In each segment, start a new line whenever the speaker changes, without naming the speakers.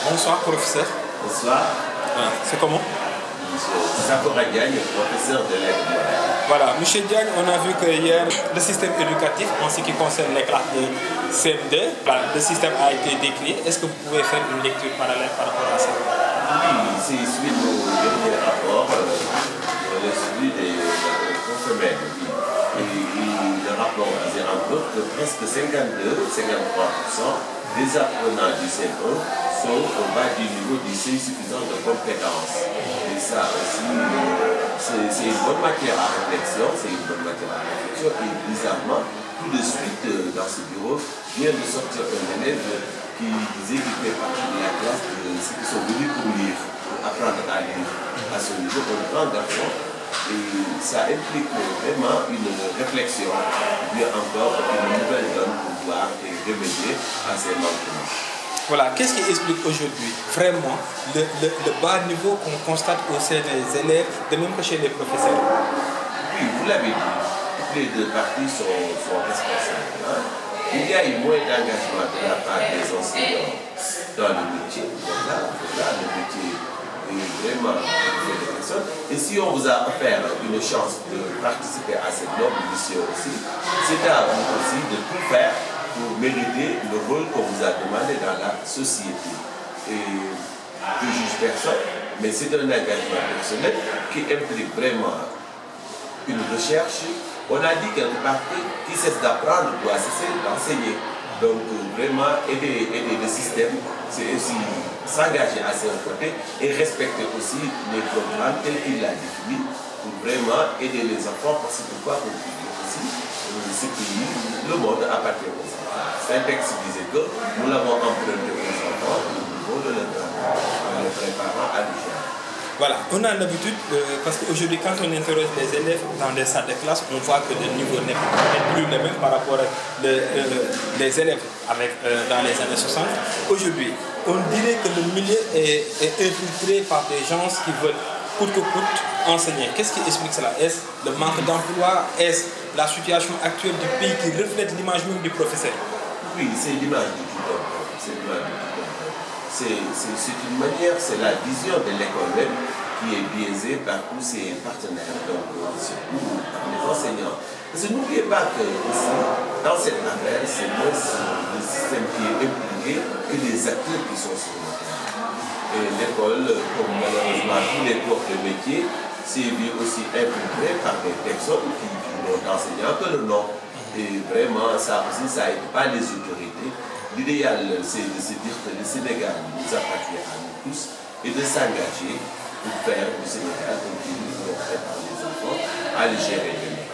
Bonsoir, professeur.
Bonsoir.
C'est comment?
Monsieur Sakora Diagne, professeur de lettres modernes.
Voilà, Monsieur Diagne, on a vu que hier, le système éducatif, en ce qui concerne les classes de CM2, le système a été décrit. Est-ce que vous pouvez faire une lecture parallèle par rapport à ça?
Oui, c'est suite au dernier rapport, le suivi des confirmés. Et le rapport disait en autres que presque 52-53% des apprenants du CM1 sont au bas du niveau du seuil suffisant de compétences. Et ça aussi, c'est une bonne matière à réflexion, et bizarrement, tout de suite dans ce bureau, vient de sortir un élève qui disait qu'il fait partie de la classe de ceux qui sont venus pour lire, pour apprendre à lire. À ce niveau, un grand garçon. Et ça implique vraiment une réflexion, bien encore une nouvelle donne pour pouvoir remédier à ces manquements.
Voilà, qu'est-ce qui explique aujourd'hui vraiment le bas niveau qu'on constate au sein des élèves, de même que chez les professeurs?
Oui, vous l'avez dit, toutes les deux parties sont responsables. Hein? Il y a eu moins d'engagement de la part des enseignants dans le métier. Voilà, le métier est vraiment fait de personnes. Et si on vous a offert une chance de participer à cette noble mission aussi, c'est à vous aussi de tout faire pour mériter le rôle qu'on vous a demandé dans la société. Et je ne juge personne, mais c'est un engagement personnel qui implique vraiment une recherche. On a dit quelque part que qui cesse d'apprendre doit cesser d'enseigner. Donc vraiment aider le système, c'est aussi s'engager à ses côtés et respecter aussi les programmes tels qu'il l'a défini pour vraiment aider les enfants, parce que pourquoi pour aussi ce pays, le monde appartient aux enfants. C'est un texte qui disait que nous l'avons emprunté aux enfants au niveau de leur travail, en les préparant à l'échelle.
Voilà, on a l'habitude, parce qu'aujourd'hui, quand on interroge les élèves dans des salles de classe, on voit que le niveau n'est plus le même par rapport aux élèves dans les années 60. Aujourd'hui, on dirait que le milieu est infiltré par des gens qui veulent coûte que coûte enseigner. Qu'est-ce qui explique cela? Est-ce le manque d'emploi? Est-ce la situation actuelle du pays qui reflète l'image même du professeur?
Oui, c'est l'image du tuteur. C'est l'image du tuteur. C'est une manière, c'est la vision de l'école même qui est biaisée par tous ses partenaires, donc surtout par les enseignants. Parce que n'oubliez pas que aussi, dans cette affaire, c'est moins le système qui est impliqué que les acteurs qui sont sur le terrain. Et l'école, comme malheureusement tous les corps de métier, c'est aussi impliqué par des personnes qui n'ont d'enseignants que le nom. Et vraiment, ça aussi, ça n'aide pas les autorités. L'idéal, c'est de se dire que le Sénégal nous appartient à nous tous et de s'engager pour faire du Sénégal un pays où on prépare les enfants à le gérer demain.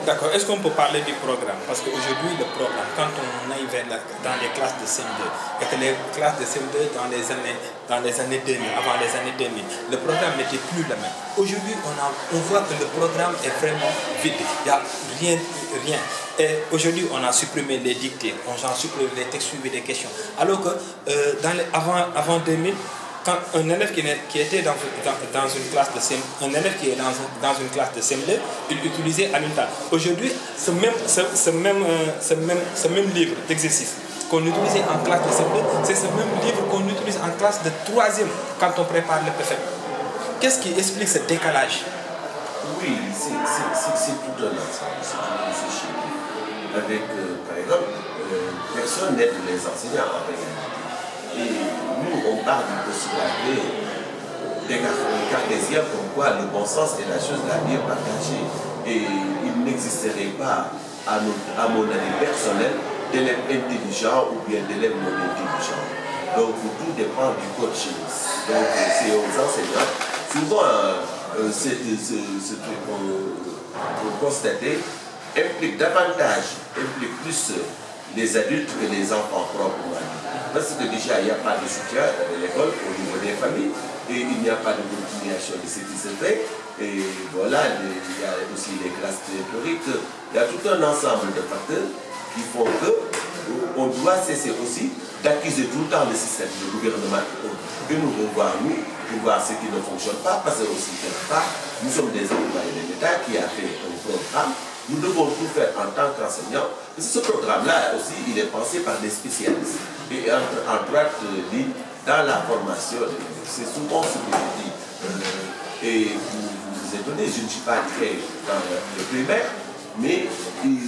D'accord. Est-ce qu'on peut parler du programme? Parce qu'aujourd'hui, le programme, quand on aille dans les classes de CM2, et que les classes de CM2 dans les années 2000, avant les années 2000, le programme n'était plus le même. Aujourd'hui, on voit que le programme est vraiment vide. Il n'y a rien. Et aujourd'hui, on a supprimé les dictées, on a supprimé les textes suivis des questions. Alors que avant 2000, quand un élève qui était dans une classe de CM, un élève qui est dans une classe de CM2, il utilisait Alimta. Aujourd'hui, ce même livre d'exercice qu'on utilisait en classe de CM2, c'est ce même livre qu'on utilise en classe de 3e quand on prépare le PFM. Qu'est-ce qui explique ce décalage?
Oui, c'est tout un ensemble, avec, par exemple, personne n'aide les enseignants en réalité. Et nous, on parle du postulaté des cartésiens comme quoi le bon sens est la chose la mieux partagée. Et il n'existerait pas, à mon avis personnel, d'élèves intelligents ou bien d'élèves non intelligents. Donc tout dépend du coaching. Donc c'est aux enseignants. Souvent, ce truc qu'on constate implique plus les adultes que les enfants proprement dit. Parce que déjà, il n'y a pas de soutien de l'école au niveau des familles et il n'y a pas de continuation de ce qui se fait. Et voilà, il y a aussi les classes théoriques. Il y a tout un ensemble de facteurs qui font qu'on doit cesser aussi d'accuser tout le temps le système, le gouvernement et nous revoir pour voir ce qui ne fonctionne pas, parce que aussi quelque part, nous sommes des employés de l'État qui a fait un programme. Nous devons tout faire en tant qu'enseignants. Ce programme-là aussi, il est pensé par des spécialistes. Et entre autres lignes, dans la formation, c'est souvent ce que je dis. Et vous vous étonnez, je ne suis pas très dans le primaire, mais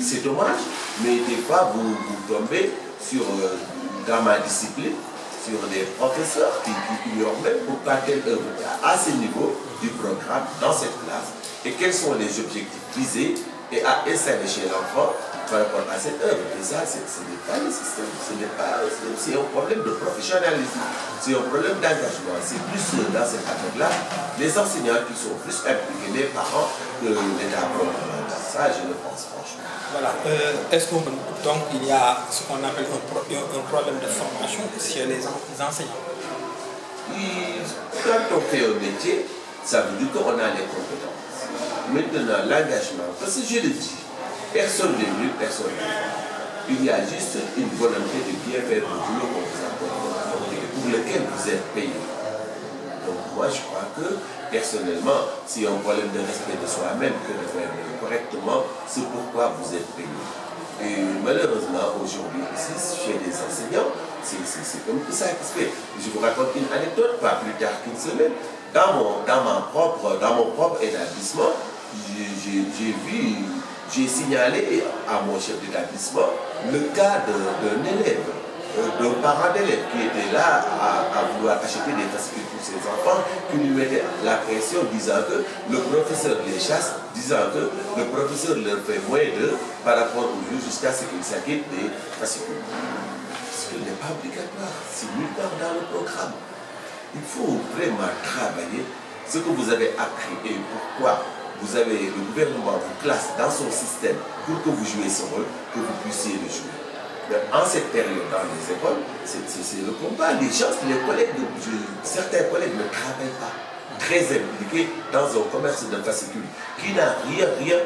c'est dommage, mais des fois vous tombez sur, dans ma discipline, sur des professeurs qui ignorent même pourquoi telle œuvre est à ce niveau du programme, dans cette classe, et quels sont les objectifs visés et à installer chez l'enfant par rapport à cette œuvre. Et ça, ce n'est pas le système, c'est un problème de professionnalisme, c'est un problème d'engagement. C'est plus dans cette affaire-là, les enseignants qui sont plus impliqués, les parents, que l'État proprement. Ça, je le pense franchement.
Voilà. Est-ce qu'il y a ce qu'on appelle un problème de formation chez les enseignants?
Quand on fait un métier, ça veut dire qu'on a les compétences. Maintenant, l'engagement, parce que je le dis, personne n'est mieux, personne n'est mieux. Il y a juste une volonté de bien faire le boulot qu'on vous apporte et pour lequel vous êtes payé. Donc moi, je crois que, personnellement, s'il y a un problème de respect de soi-même que de faire correctement, c'est pourquoi vous êtes payé. Et malheureusement, aujourd'hui, ici, chez les enseignants, c'est comme ça qui se fait. Je vous raconte une anecdote, pas plus tard qu'une semaine. Dans mon propre établissement, j'ai signalé à mon chef d'établissement le cas d'un élève, d'un parent d'élève qui était là à vouloir acheter des fascicules pour ses enfants, qui lui mettait la pression disant que le professeur les chasse, disant que le professeur leur fait moins d'eux par rapport au jour jusqu'à ce qu'ils s'acquittent des fascicules. Parce qu'il n'est pas obligatoire, c'est nulle part dans le programme. Il faut vraiment travailler ce que vous avez appris et pourquoi le gouvernement vous classe dans son système pour que vous jouiez ce rôle, que vous puissiez le jouer. Mais en cette période, dans les écoles, c'est le combat. Les gens, certains collègues ne travaillent pas, très impliqués dans un commerce de fascicules qui n'a rien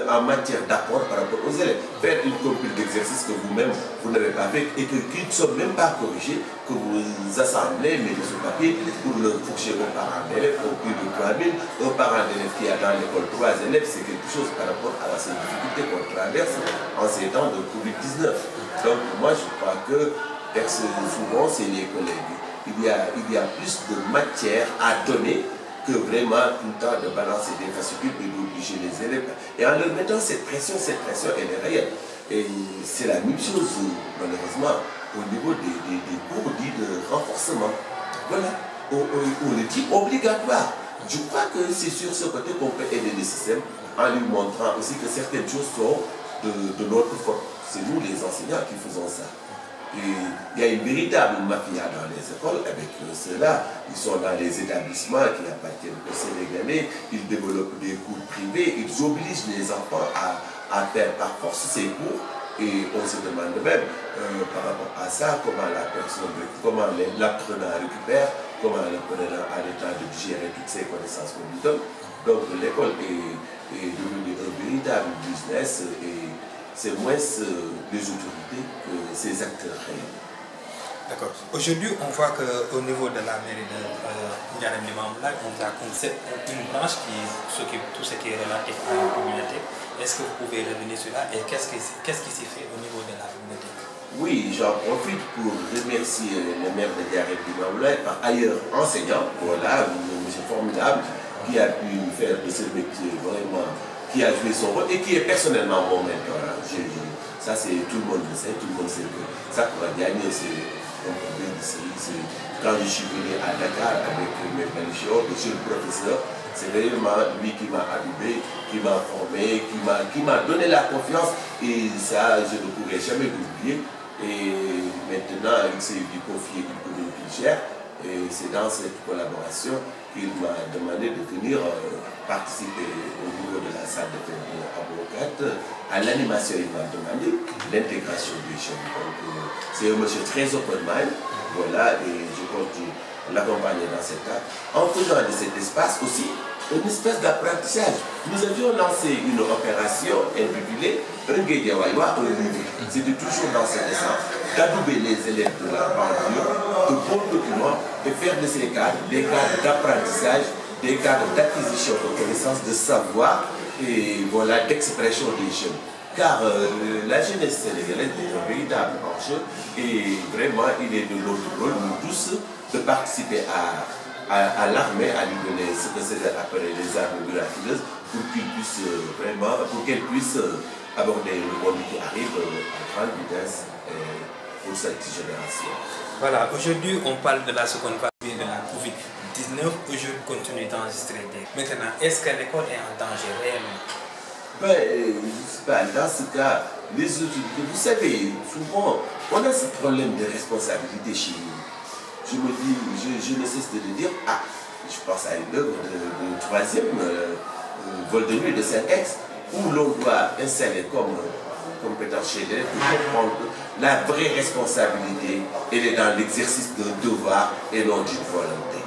en matière d'apport par rapport aux élèves. Faire une compil d'exercices que vous-même, vous n'avez pas fait et qui ne sont même pas corrigés, que vous assemblez, mettez sur papier pour le fourcher au parent d'élève au prix de 3000. Un parent d'élève qui a dans l'école 3 élèves, c'est quelque chose par rapport à ces difficultés qu'on traverse en ces temps de Covid-19. Donc moi je crois que souvent c'est les collègues. Il y a plus de matière à donner que vraiment tout le temps de balancer des fascicules et d'obliger les élèves. Et en leur mettant cette pression elle est réelle. Et c'est la même chose, malheureusement, au niveau des cours dits de renforcement. Voilà, on le dit obligatoire. Je crois que c'est sur ce côté qu'on peut aider le système en lui montrant aussi que certaines choses sont de notre faute. C'est nous les enseignants qui faisons ça. Et il y a une véritable mafia dans les écoles avec ceux-là. Ils sont dans les établissements qui appartiennent aux Sénégalais, ils développent des cours privés, ils obligent les enfants à faire par force ces cours. Et on se demande même par rapport à ça, comment l'apprenant récupère, comment l'apprenant a le temps de gérer toutes ces connaissances qu'on lui donne. Donc l'école est devenue un véritable business et c'est moins les autorités que ces acteurs réels.
D'accord. Aujourd'hui, on voit qu'au niveau de la mairie de Ndiarème Limamoulaye, on a une branche qui s'occupe de tout ce qui est relatif à la communauté. Est-ce que vous pouvez revenir sur ça et qu'est-ce qui s'y fait au niveau de la communauté?
Oui, j'en profite pour remercier le maire de Ndiarème Limamoulaye, par ailleurs enseignant, voilà, un monsieur formidable, qui a pu faire de ce métier vraiment, qui a joué son rôle et qui est personnellement mon mentor. Ça, tout le monde le sait, tout le monde sait que ça pourra gagner. Quand je suis venu à Dakar avec mes religions, le jeune professeur, c'est réellement lui qui m'a habillé, qui m'a formé, qui m'a donné la confiance et ça, je ne pourrai jamais l'oublier. Et maintenant, il s'est confié une commune qu'il gère et c'est dans cette collaboration qu'il m'a demandé de venir participer au niveau de la salle de avocate. À l'animation, il m'a demandé l'intégration des jeunes. C'est un monsieur très open mind, voilà, et je compte l'accompagner dans cet cas. En faisant de cet espace aussi une espèce d'apprentissage. Nous avions lancé une opération intitulée Un Guédiawaïwa, un livre. C'était toujours dans ce sens, d'adouber les élèves de la banlieue, de bons documents, et faire de ces cadres des cadres d'apprentissage, des cadres d'acquisition de connaissances, de savoir et voilà, d'expression des jeunes. Car la jeunesse sénégalaise est un véritable enjeu et vraiment il est de notre rôle, nous tous, de participer à l'armée, à lui donner ce que c'est appelé les armes miraculeuses, pour qu'il puisse pour qu'elle puisse aborder le monde qui arrive à grande vitesse pour cette génération.
Voilà, aujourd'hui on parle de la seconde vague de la Covid-19, aujourd'hui continue d'enregistrer. Maintenant, est-ce que l'école est en danger réellement?
Je ne sais pas, dans ce cas, les autorités, vous savez, souvent, on a ce problème de responsabilité chez nous. Je me dis, je ne cesse de le dire, je pense à une œuvre de troisième vol de nuit de Saint-Ex, où l'on doit installer comme compétence chez l'élève pour comprendre que la vraie responsabilité, elle est dans l'exercice d'un devoir et non d'une volonté.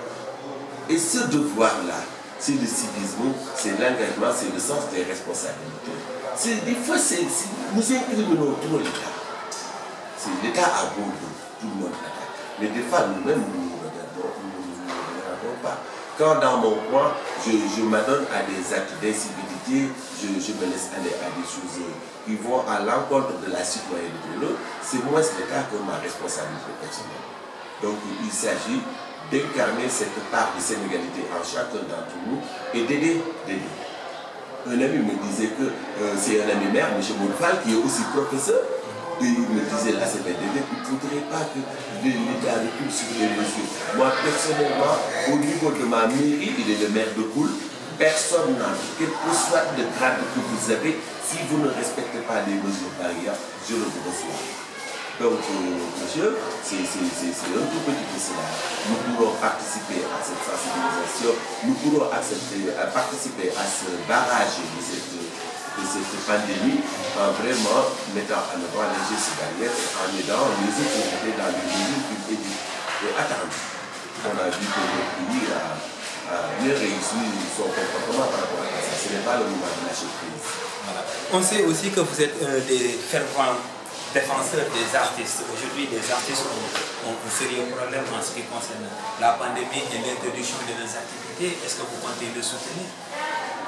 Et ce devoir-là, c'est le civisme, c'est l'engagement, c'est le sens des responsabilités. Des fois, nous incriminons trop l'État. L'État a beau, tout le monde l'attaque. Mais des fois, nous-mêmes, nous ne regardons pas. Quand dans mon coin, je m'adonne à des actes d'incivilité, je me laisse aller à des choses qui vont à l'encontre de la citoyenneté. C'est moins l'État que ma responsabilité personnelle. Donc il s'agit d'incarner cette part de sénégalité en chacun d'entre nous et d'aider. Un ami me disait que c'est un ami maire, M. Moulfal, qui est aussi professeur. Et il me disait là, c'est il ne faudrait pas que l'État recule sur les mesures. Moi, personnellement, au niveau de ma mairie, il est le maire de Koul, personne n'a, quel que soit le grade que vous avez, si vous ne respectez pas les mesures barrières, je le reçois. Donc, monsieur, c'est un tout petit peu cela. Nous pourrons participer à cette sensibilisation, nous pourrons participer à ce barrage de cette pandémie en vraiment mettant en avant les gestes barrières et en aidant les autorités dans les mesures qui étaient attendues. On a vu que le pays a bien réussi son comportement par rapport à ça. Ce n'est pas le moment de lâcher prise.
Voilà. On sait aussi que vous êtes des fervents défenseurs des artistes. Aujourd'hui, les artistes ont un sérieux problème en ce qui concerne la pandémie et l'introduction de leurs activités. Est-ce que vous comptez le soutenir?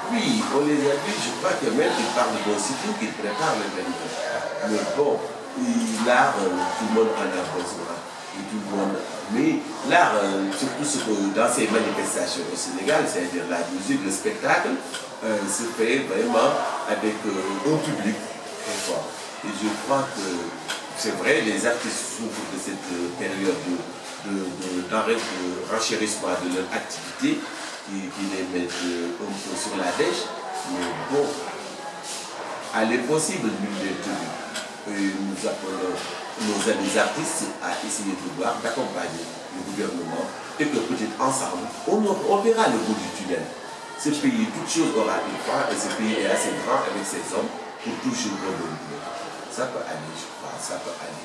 Oui, on les a vus, je crois que même ils parlent d'aussitôt qu'ils préparent l'événement. Mais bon, l'art, tout le monde en a besoin. Et tout le monde. Mais l'art, surtout dans ces manifestations au Sénégal, c'est-à-dire la musique, le spectacle, se fait vraiment avec un public très fort. Et je crois que c'est vrai, les artistes souffrent de cette période de renchérissement de leur activité qui les mettent un peu sur la dèche. Mais bon, elle est possible d'une tenu. Nous appelons nos amis artistes à essayer de voir, d'accompagner le gouvernement et que peut-être ensemble, on verra le bout du tunnel. Ce pays, toute chose aura une fin et ce pays est assez grand avec ses hommes pour toujours rebondir. Ça peut aller, je crois, ça peut aller.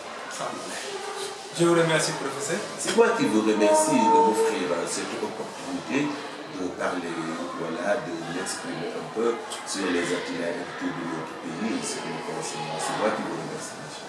Je vous remercie, professeur.
C'est moi qui vous remercie de m'offrir cette opportunité de parler, voilà, de m'exprimer un peu sur les activités de notre pays et ce que nous concernons. C'est moi qui vous remercie, monsieur.